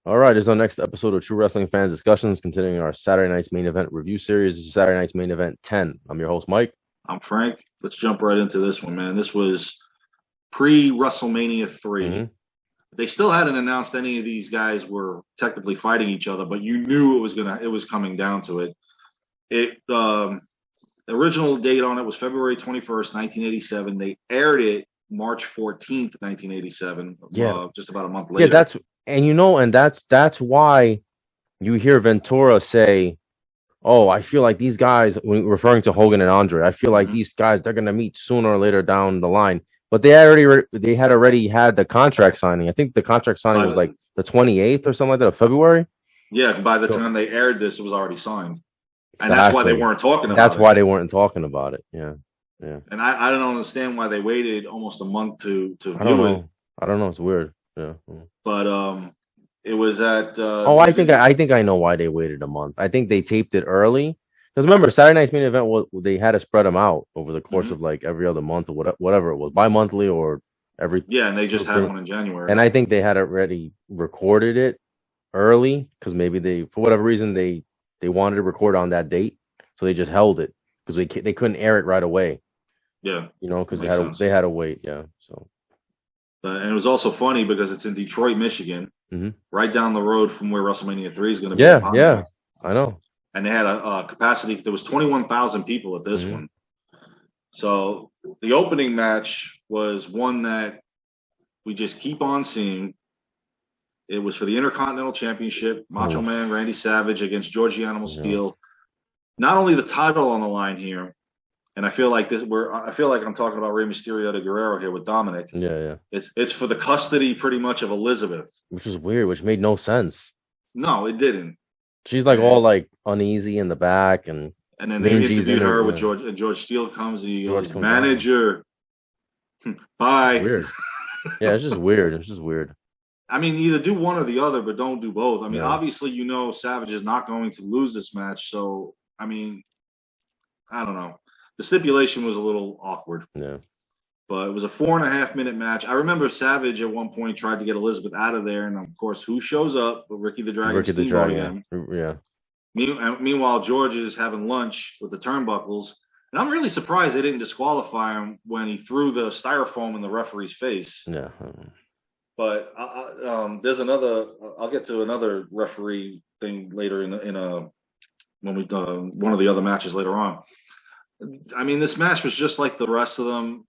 All right, this is our next episode of True Wrestling Fans Discussions, continuing our Saturday Night's Main Event review series. This is Saturday Night's Main Event 10. I'm your host, Mike. I'm Frank. Let's jump right into this one, man. This was pre-WrestleMania 3. Mm-hmm. They still hadn't announced any of these guys were technically fighting each other, but you knew it was coming down to it. The original date on it was February 21st, 1987. They aired it March 14th, 1987. Yeah. Just about a month Yeah, later. that's why you hear Ventura say, "Oh, I feel like these guys," when referring to Hogan and Andre, I feel like these guys they're gonna meet sooner or later down the line. But they had already had the contract signing. I think the contract signing was like the 28th or something like that of February. Yeah, by the time they aired this, it was already signed. Exactly. And that's why they weren't talking about it. That's why they weren't talking about it. Yeah. Yeah. And I don't understand why they waited almost a month to view it. I don't know. It's weird. Yeah. But it was at I think I know why they waited a month. I think they taped it early. Because remember, Saturday Night's Main Event was they had to spread them out over the course of like every other month or whatever it was, bi-monthly or every. Yeah, and they just had one in January. And I think they had already recorded it early because maybe they, for whatever reason, they wanted to record on that date, so they just held it because they couldn't air it right away. Yeah, because they had to wait. Yeah, so. And it was also funny because it's in Detroit, Michigan, right down the road from where WrestleMania 3 is going to be. Yeah, I know. And they had a capacity. There was 21,000 people at this one. So the opening match was one that we just keep on seeing. It was for the Intercontinental Championship. Macho Man Randy Savage against George the Animal Steel. Not only the title on the line here, and I feel like I'm talking about Rey Mysterio de Guerrero here with Dominic. Yeah. It's for the custody pretty much of Elizabeth. Which was weird, which made no sense. No, it didn't. She's like all like uneasy in the back, and then they interviewed her with George, and George Steele comes and he goes, "Manager, bye." It's weird. Yeah, it's just weird. It's just weird. I mean, either do one or the other, but don't do both. I mean, obviously, Savage is not going to lose this match, so I mean, I don't know. The stipulation was a little awkward. Yeah. But it was a 4.5 minute match. I remember Savage at one point tried to get Elizabeth out of there, and of course, who shows up? But Ricky the Dragon Steamboat again. Yeah. Meanwhile, George is having lunch with the turnbuckles, and I'm really surprised they didn't disqualify him when he threw the styrofoam in the referee's face. Yeah. But there's another. I'll get to another referee thing later when we one of the other matches later on. I mean, this match was just like the rest of them.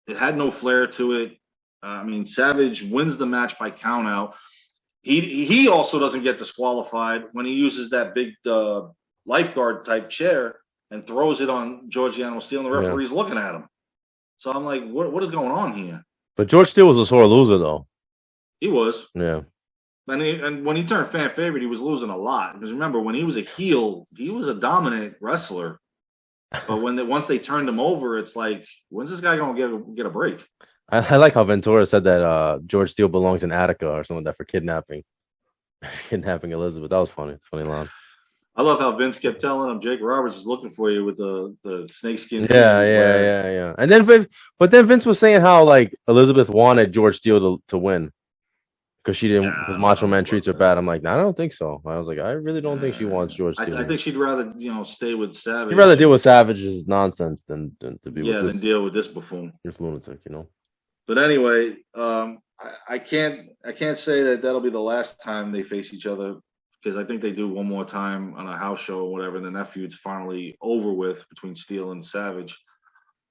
It had no flair to it. I mean, Savage wins the match by countout. He also doesn't get disqualified when he uses that big lifeguard type chair and throws it on George the Animal Steel, and the referee's looking at him. So I'm like, what is going on here? But George Steele was a sore loser, though. He was. Yeah. And when he turned fan favorite, he was losing a lot. Because remember, when he was a heel, he was a dominant wrestler. But once they turned him over, it's like, when's this guy gonna get a break? I like how Ventura said that George Steele belongs in Attica or something like that for kidnapping Elizabeth. That was funny. It's a funny line. I love how Vince kept telling him Jake Roberts is looking for you with the snakeskin. Yeah. And then Vince was saying how like Elizabeth wanted George Steele to win. Because she didn't, because Macho Man treats her bad. I'm like, no, I don't think so. I was like, I really don't think she wants George Steele. I think she'd rather, stay with Savage. She'd rather deal with Savage's nonsense than to be with this. Than deal with this buffoon. This lunatic, But anyway, I can't say that that'll be the last time they face each other, because I think they do one more time on a house show or whatever, and then that feud's finally over with between Steele and Savage.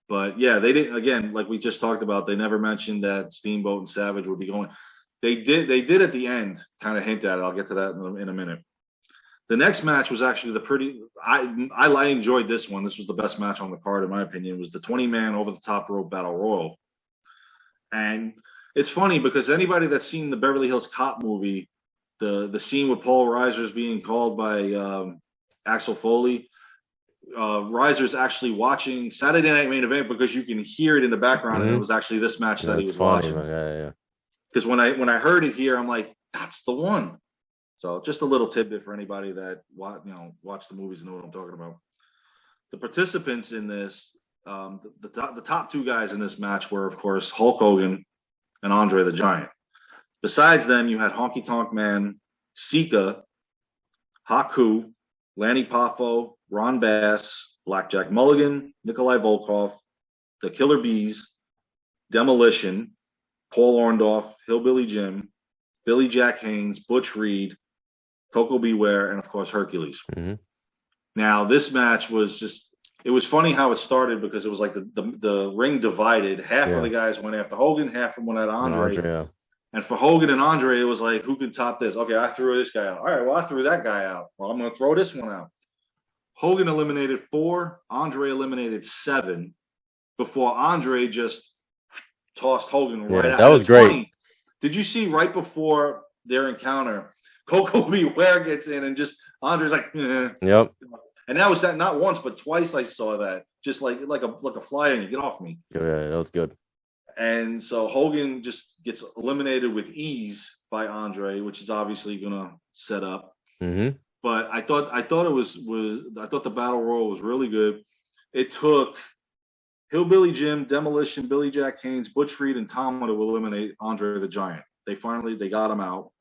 But yeah, they didn't, again, like we just talked about, they never mentioned that Steamboat and Savage would be going. They did at the end kind of hint at it. I'll get to that in a minute. The next match was actually I enjoyed this one. This was the best match on the card, in my opinion. It was the 20-man over the top rope battle royal. And it's funny because anybody that's seen the Beverly Hills Cop movie, the scene with Paul Reiser's being called by Axel Foley, Reiser's actually watching Saturday Night Main Event because you can hear it in the background, and it was actually this match that he was watching. Yeah. Because when I heard it here, I'm like, that's the one. So just a little tidbit for anybody that watch the movies and know what I'm talking about. The participants in this, the top two guys in this match were, of course, Hulk Hogan and Andre the Giant. Besides them, you had Honky Tonk Man, Sika, Haku, Lanny Poffo, Ron Bass, Blackjack Mulligan, Nikolai Volkov, the Killer Bees, Demolition, Paul Orndorff, Hillbilly Jim, Billy Jack Haynes, Butch Reed, Coco Beware, and of course Hercules. Mm-hmm. Now this match was it was funny how it started because it was like the ring divided. Half of the guys went after Hogan, half of them went at Andre. And for Hogan and Andre, it was like, who can top this? Okay, I threw this guy out. All right, well, I threw that guy out. Well, I'm going to throw this one out. Hogan eliminated 4. Andre eliminated 7 before Andre just tossed Hogan right out. That was great. Funny. Did you see right before their encounter, Coco Beware gets in and just Andre's like, Yep. And that was not once, but twice I saw that. Just like a fly and you get off me. Yeah, that was good. And so Hogan just gets eliminated with ease by Andre, which is obviously going to set up. Mm-hmm. But I thought the battle royal was really good. It took Hillbilly Jim, Demolition, Billy Jack Haynes, Butch Reed, and Tama to eliminate Andre the Giant. They got him out.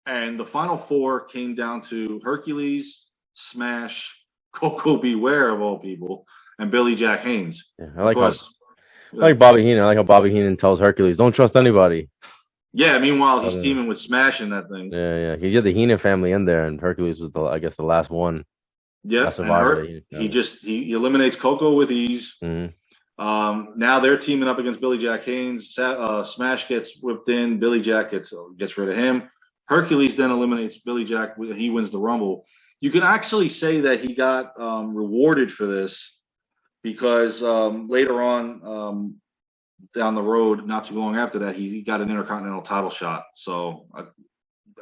And the final 4 came down to Hercules, Smash, Coco Beware of all people, and Billy Jack Haynes. Yeah, I like Bobby Heenan. I like how Bobby Heenan tells Hercules, "Don't trust anybody." Yeah. Meanwhile, he's teaming with Smash in that thing. Yeah. He had the Heenan family in there, and Hercules was the last one. Yeah. He eliminates Coco with ease. Mm-hmm. Now they're teaming up against Billy Jack Haynes. Smash gets whipped in. Billy Jack gets rid of him. Hercules then eliminates Billy Jack. He wins the Rumble. You can actually say that he got rewarded for this because later on down the road, not too long after that, he got an Intercontinental title shot. So,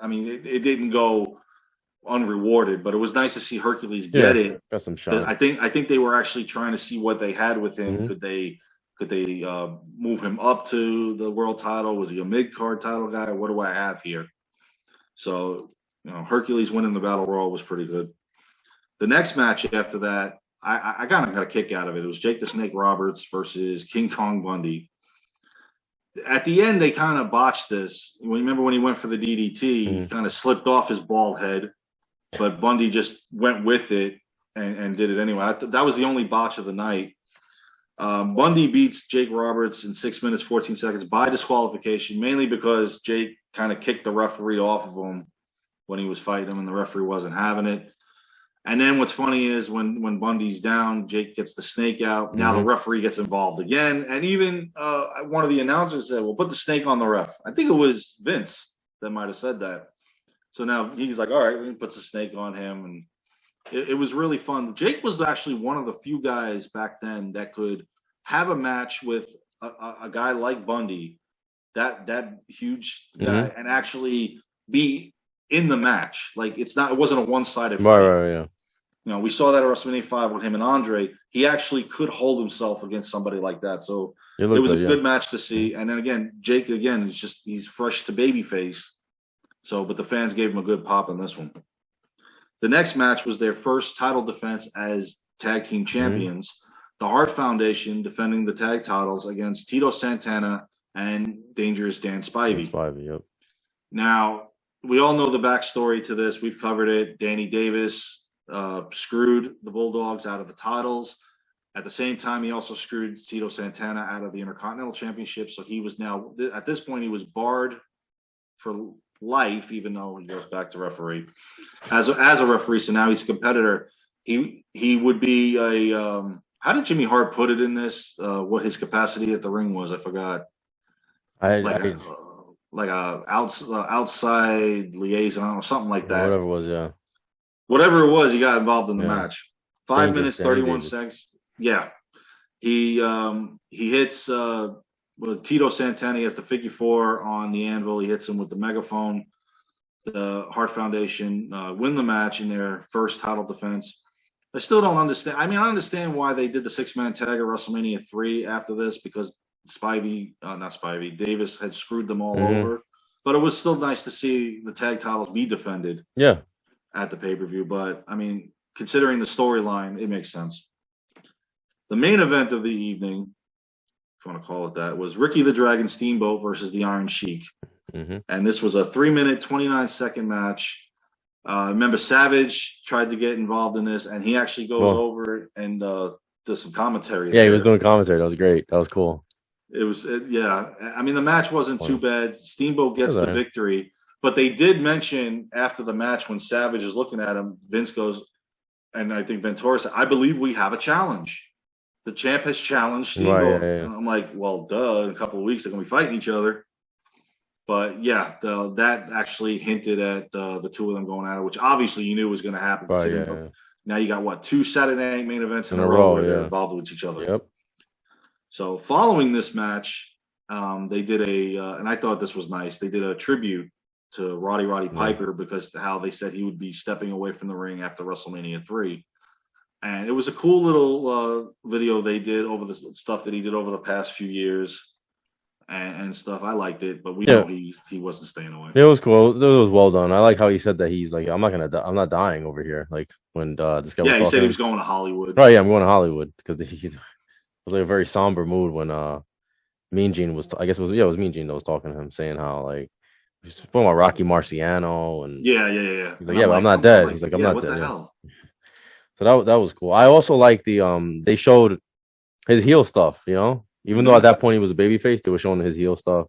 I mean, it didn't go unrewarded, but it was nice to see Hercules get it. Got some shot. I think they were actually trying to see what they had with him. Mm-hmm. Could they move him up to the world title? Was he a mid-card title guy? What do I have here? So, Hercules winning the Battle Royal was pretty good. The next match after that, I kind of got a kick out of it. It was Jake the Snake Roberts versus King Kong Bundy. At the end, they kind of botched this. Remember when he went for the DDT, he kind of slipped off his bald head, but Bundy just went with it and did it anyway. That was the only botch of the night. Bundy beats Jake Roberts in 6 minutes, 14 seconds by disqualification, mainly because Jake kind of kicked the referee off of him when he was fighting him, and the referee wasn't having it. And then what's funny is when Bundy's down, Jake gets the snake out. Now the referee gets involved again. And even one of the announcers said, well, put the snake on the ref. I think it was Vince that might have said that. So now he's like, all right, he puts the snake on him. And it was really fun. Jake was actually one of the few guys back then that could have a match with a guy like Bundy, that huge guy, and actually be in the match. Like it wasn't a one-sided fight. Right, yeah. We saw that at WrestleMania 5 with him and Andre. He actually could hold himself against somebody like that. So it was a good match to see. And then again, Jake he's fresh to babyface. So, but the fans gave him a good pop in this one. The next match was their first title defense as tag team champions. The Hart Foundation defending the tag titles against Tito Santana and Dangerous Dan Spivey. Yep. Now, we all know the backstory to this. We've covered it. Danny Davis screwed the Bulldogs out of the titles. At the same time, he also screwed Tito Santana out of the Intercontinental Championship. So he was now, at this point, he was barred for life, even though he goes back to referee as a referee. So now he's a competitor. He would be a how did Jimmy Hart put it in this? What his capacity at the ring was? I forgot. Like a outside liaison or something like that. Whatever it was, yeah. Whatever it was, he got involved in the match. 5 minutes, 31 seconds. Yeah. He hits with Tito Santana. He has the figure 4 on the anvil. He hits him with the megaphone. The Hart Foundation win the match in their first title defense. I still don't understand. I mean, I understand why they did the 6-man tag at WrestleMania 3 after this, because Davis had screwed them all over. But it was still nice to see the tag titles be defended at the pay-per-view. But, I mean, considering the storyline, it makes sense. The main event of the evening, if you want to call it that, was Ricky the Dragon Steamboat versus the Iron Sheik. And this was a 3-minute, 29-second match. Remember, Savage tried to get involved in this, and he actually goes over and does some commentary. Yeah, he was doing commentary. That was great. That was cool. It was, yeah. I mean, the match wasn't too bad. Steamboat gets the victory, but they did mention after the match when Savage is looking at him, Vince goes, and I think Ventura said, "I believe we have a challenge. The champ has challenged Steamboat." And I'm like, well, duh. In a couple of weeks, they're gonna be fighting each other. But yeah, that actually hinted at the two of them going at it, which obviously you knew was going to happen. Now you got what, 2 Saturday night main events in a row where they're involved with each other. Yep. So following this match, they did and I thought this was nice. They did a tribute to Roddy Piper because how they said he would be stepping away from the ring after WrestleMania 3. And it was a cool little video they did over the stuff that he did over the past few years. And stuff. I liked it, but we know he wasn't staying away. It was cool. It was well done. I like how he said that he's like, I'm not dying over here. Like when this guy was he said he was going to Hollywood. Right, yeah, I'm going to Hollywood because it was like a very somber mood when Mean Gene was. I guess it was Mean Gene that was talking to him, saying how like he's talking about Rocky Marciano and yeah. He's like, but I'm not dead. He's like, I'm not dead. What the hell? So that was cool. I also like they showed his heel stuff, you know. Even though at that point he was a babyface, they were showing his heel stuff.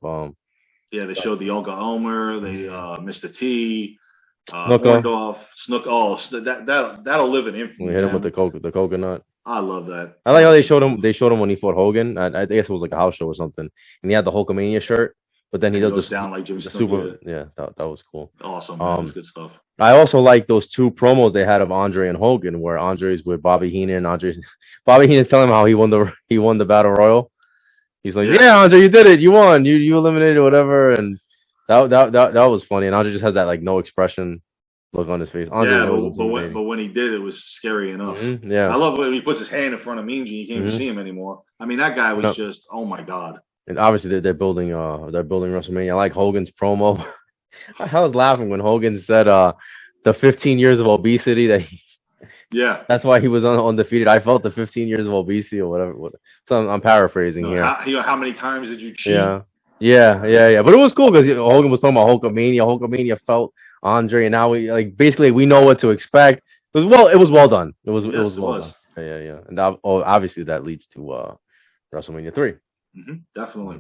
They showed the Olga Omer, Mr. T, Snooker. That'll live in infamy. We hit him with the coconut. I love that. I like how they showed him when he fought Hogan. I guess it was like a house show or something, and he had the Hulkamania shirt. But then he does down like Jimmy super. Yeah, that was cool. Awesome. That was good stuff. I also like those 2 promos they had of Andre and Hogan, where Andre's with Bobby Heenan. Bobby Heenan's telling him how he won the Battle Royal. He's like, yeah, Andre, you did it. You won. You eliminated whatever. And that was funny. And Andre just has that like no expression look on his face. Andre but when he did, it was scary enough. Yeah. I love when he puts his hand in front of Mean Gene. You can't even see him anymore. I mean, that guy was just, oh my God. And obviously they're building WrestleMania. I like Hogan's promo. I was laughing when Hogan said the 15 years of obesity that that's why he was undefeated. I felt the 15 years of obesity or whatever. So I'm paraphrasing here. How many times did you cheat? Yeah. But it was cool because Hogan was talking about Hulkamania. Hulkamania felt Andre, and now we know what to expect. It was well done. It was well done. Yeah. And obviously that leads to WrestleMania 3. Definitely.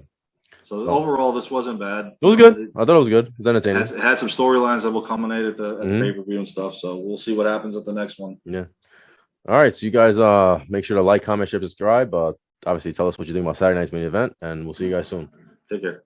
So overall, this wasn't bad. It was good. I thought it was good. It was entertaining. It had some storylines that will culminate at the pay-per-view and stuff. So we'll see what happens at the next one. Yeah. All right. So you guys make sure to like, comment, share, subscribe. Obviously, tell us what you think about Saturday night's main event, and we'll see you guys soon. Take care.